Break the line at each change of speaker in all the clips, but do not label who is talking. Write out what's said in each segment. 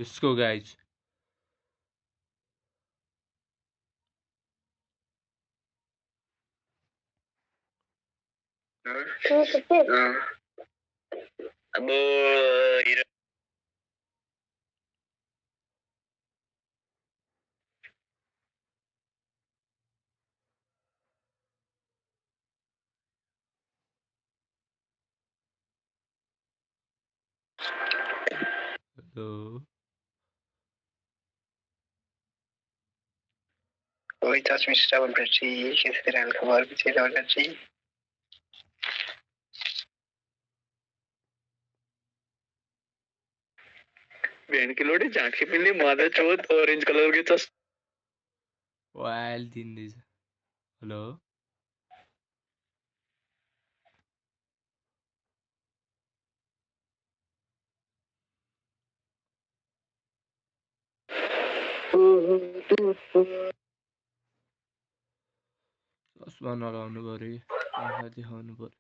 Let's go, guys.
अब हेर
Hello.
Oi, tá me estavam para ti, que será o cavalo que será para ti. बहन के लोड़े झांकी पिल्ली मादा चोत ऑरेंज कलर के चस
Wild in this. Hello. चस्मा नलाउनु पर्यो आँखा देखाउनु पर्यो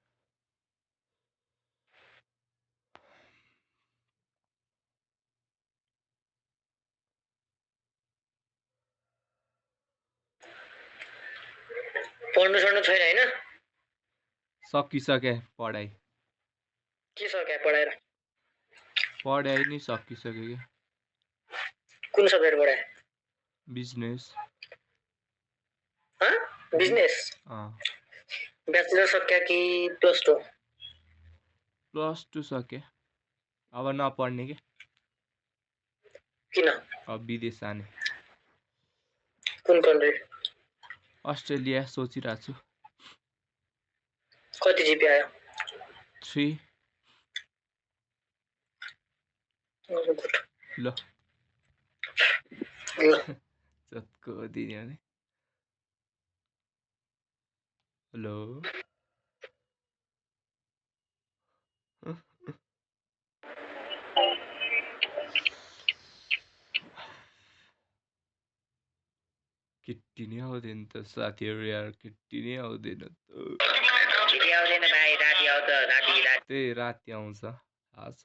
पढ्नु सड्नु छैन हैन
सकिसके पढाइ
के सक्या पढाएर
पढाइ नै सकिसक्यो क्या
कुन सब्जेक्ट पढाए
बिजनेस
ह बिजनेस ब्याचलर सक्या कि +2
+2 सके अब नपढ्ने के
किन
अब विदेश जाने
कुन कन्ट्री
अस्ट्रेलिया सोचिरहेको छु
कति जिपी आयो
3 ल जतको दिने भने हेलो केटी नै आउँदैन त साथीहरू यार केटी नै आउँदैन त
केटी आउँदैन भाइ राति आउँछ
त्यही राति आउँछ थाहा छ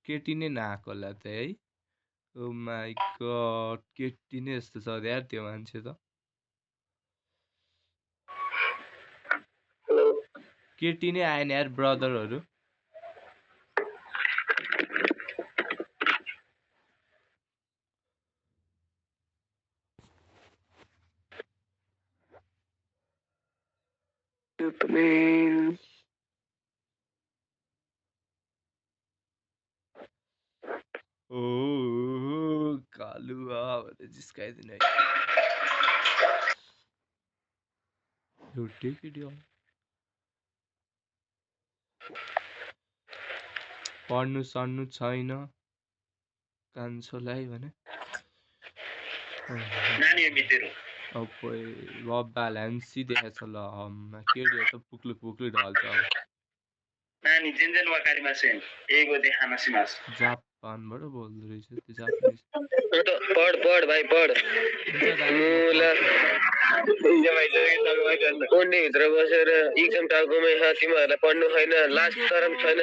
केटी नै नआएको होला त है ओ माई गड केटी नै यस्तो छ यार त्यो मान्छे त केटी नै आएन यार ब्रदरहरू ओ कालुवा भनेर जिस्काइदिने एउटै केटी पढ्नु सढ्नु छैन कान्छोलाई भने
नानी मितेरो
अब ब्यालेन्स देखाएछ ल केटीहरू त पुक्लु पुक्लु ढल्छ अब
नानी जेन्जेन वाकारीमा सेन एगो देखाना सिमास
जापानबाट बोल्दो रहेछ त्यो जापानिज
पढ भाइ पढ कोन्डे भित्र बसेर एक्जाम टाउकोमै तिमीहरूलाई पढ्नु छैन लास्ट टर्म छैन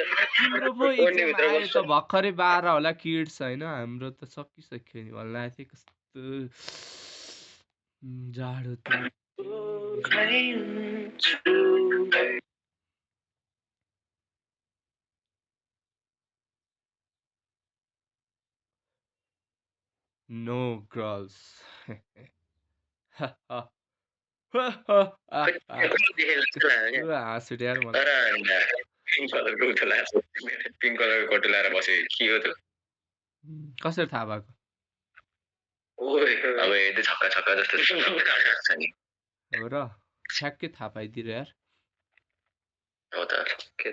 कोन्डे भित्र बस्छ भर्खरै 12 होला किड्स हैन हाम्रो त सकिसक्यो नि भन्ला थिए कस्तो जाडो त No girls. हाँसुट यार
पिङ्क कलरको कोट लाएर बसे के हो त्यो
कसरी थाहा भएको
अब यदि छक्का छक्का जस्तो छ नि
हो र ठ्याक्कै थाहा पाइदिएर यार
हो त के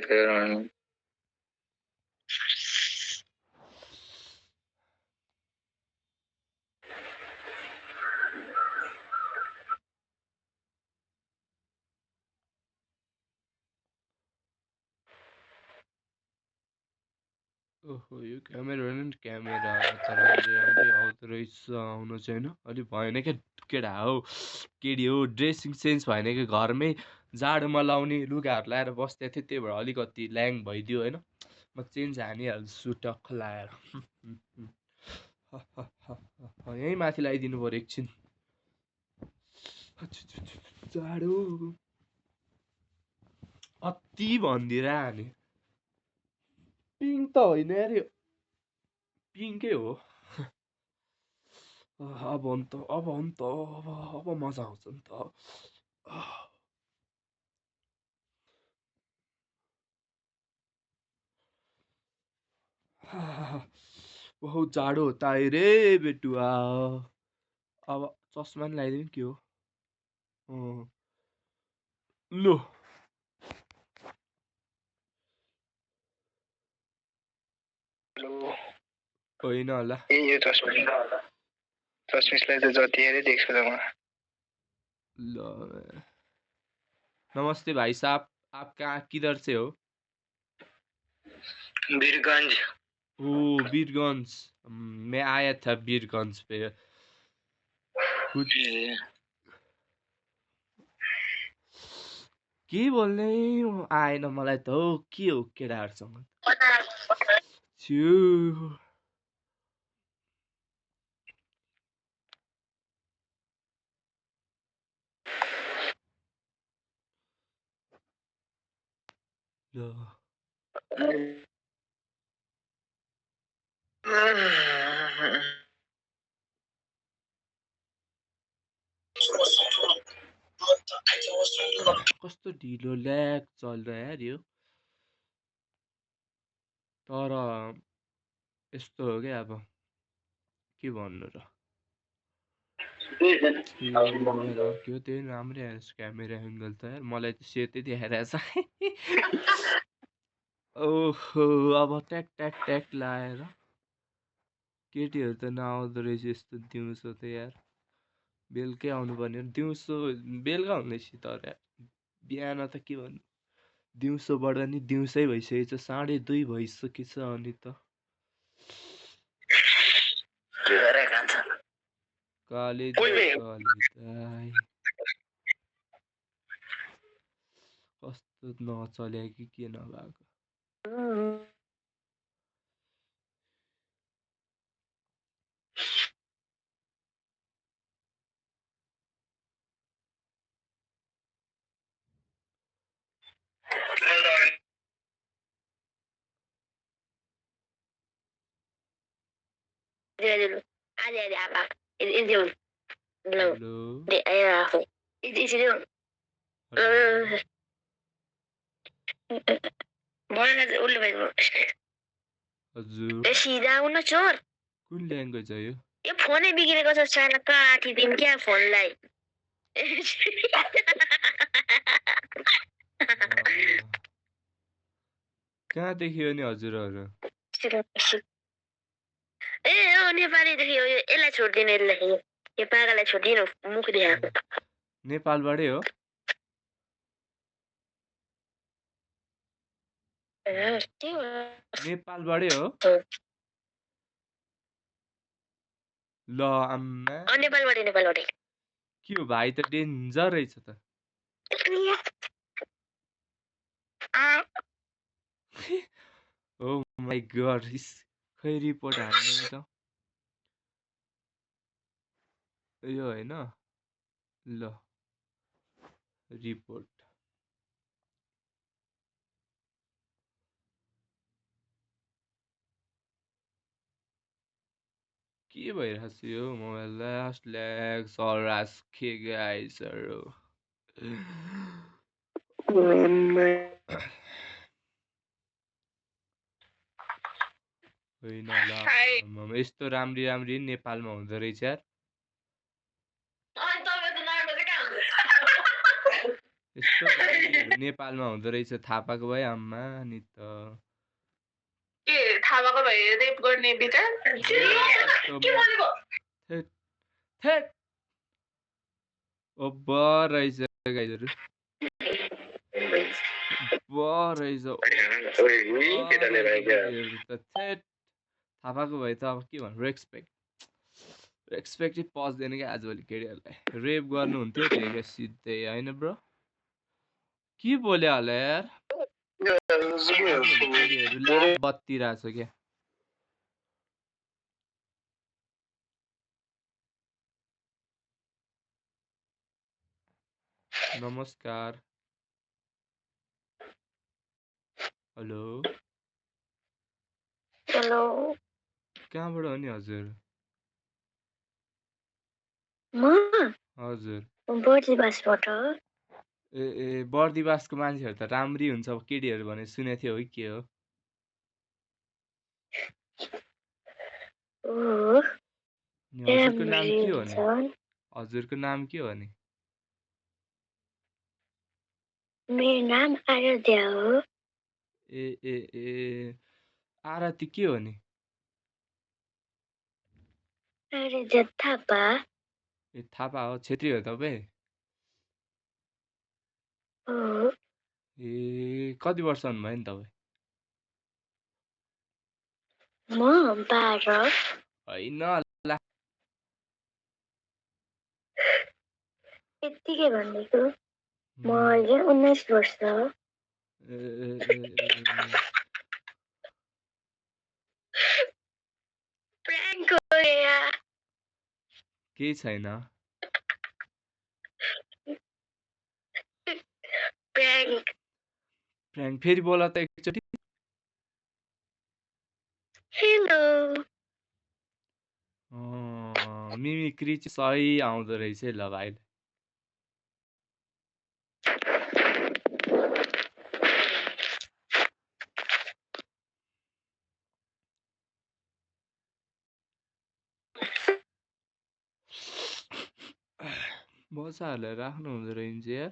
ओहो यो क्यामेरा त राम्रै आउँदो रहेछ आउनु चाहिँ होइन अलिक भएन क्या केटा हो केडी हो ड्रेसिङ सेन्स भएन कि घरमै जाडोमा लाउने लुगाहरू लाएर बस्दै थियो त्यही भएर अलिकति ल्याङ भइदियो होइन म चेन्ज हानिहाल्छु टक्क लाएर यहीँ माथि लगाइदिनु पऱ्यो एकछिन जाडो अति भनिदिएर हाने पिङ्क त होइन यार यो पिङ्कै हो अब हो नि त अब मजा आउँछ नि त बहुत जाडो होता है रे बेटुआ अब चस्मा नि लगाइदिनु के हो लो होइन होला
यो चस्मिसलाई त जति हेरे देख्छु त म
लो नमस्ते भाई साहब आप कहाँ किधर से हो
वीरगंज
ओ वीरगंज मैं आया था वीरगंज पे कुछ के बोल्ने आएन मलाई त हो के हो केटाहरूसँग छ्यु ल कस्तो ढिलो ल्याग चल्छ यार यो तर यस्तो हो क्या अब के भन्नु र के हो त्यही राम्रै आएछ क्यामेरा एङ्गल त यार मलाई त सेतै देखाइरहेछ ओहो अब ट्याक ट्याक ट्याक लाएर केटीहरू त नआउँदो रहेछ यस्तो दिउँसो त यार बेलुकै आउनुपर्ने दिउँसो बेलुका हुँदैछ तर बिहान त के भन्नु दिउँसोबाट नि दिउँसै भइसकेछ 2:30 भइसकेछ अनि त काले दाई कस्तो नचल्या कि के नभएको हजुर सिधा आउन चोर कुन ल्याङ्ग्वेज हो यो फोनै बिग्रेको छ साला काटिदिम क्या फोनलाई कहाँ देखियो नि हजुरहरू ए ओ नेपाली देखियो यसलाई छोड्दिनु यसलाई यो पागललाई छोड्दिनु मुख देखाएको नेपालबाटै हो नेपालबाटै हो ल आम्मा नेपालबाटै के हो भाइ त डेन्जर रहेछ त ओ माई गड खै रिपोर्ट हान्ने त यो होइन ल रिपोर्ट के भइरहेको छ यो मोबाइललाई ल्याग सरास के गाइसहरू होइन होला यस्तो राम्री राम्री नेपालमा हुँदो रहेछ यार यस्तो नेपालमा हुँदो रहेछ थाहा पाएको भए आम्मा नि त के थाहा पाएको भए रेप गर्ने विचार अब रहेछ गाइजहरू रहेछ थाहा पाएको भए त अब के भन्नु रेस्पेक्टै पस्दैन क्या आजभोलि केटीहरूलाई रेप गर्नुहुन्थ्यो त्यही क्या सिधै होइन ब्रो के बोल्यो होला यार केटीहरू लात बत्तिरहेछ क्या नमस्कार हेलो
हेलो
कहाँबाट हो नि हजुर
म
हजुर
बर्दिवासबाट
ए बर्दिवासको मान्छेहरू त राम्री हुन्छ केटीहरू भने सुनेको थियो हो कि के हो
ओ
अनि हजुरको नाम
राम्ररी
के हो नि
हुन्छ
हजुरको नाम के हो नि
मेरो नाम आराध्या हो
ए आरती के हो नि
आराध्या थापा
ए थापा हो छेत्री हो तपाईँ
हो
ए कति वर्ष हुनुभयो नि तपाईँ
म 12
होइन ला
यत्तिकै भनेको म अहिले 19 वर्ष
ए, ए, ए, ए,
प्राङ्क हो यहाँ
केही छैन
प्राङ्क
प्र्याङ्क फेरि बोला त एकचोटि
हेलो
मिमिक्री चाहिँ सही आउँदो रहेछ है ल भाइ बसा हालेर राख्नु हुँदो रहेछ यार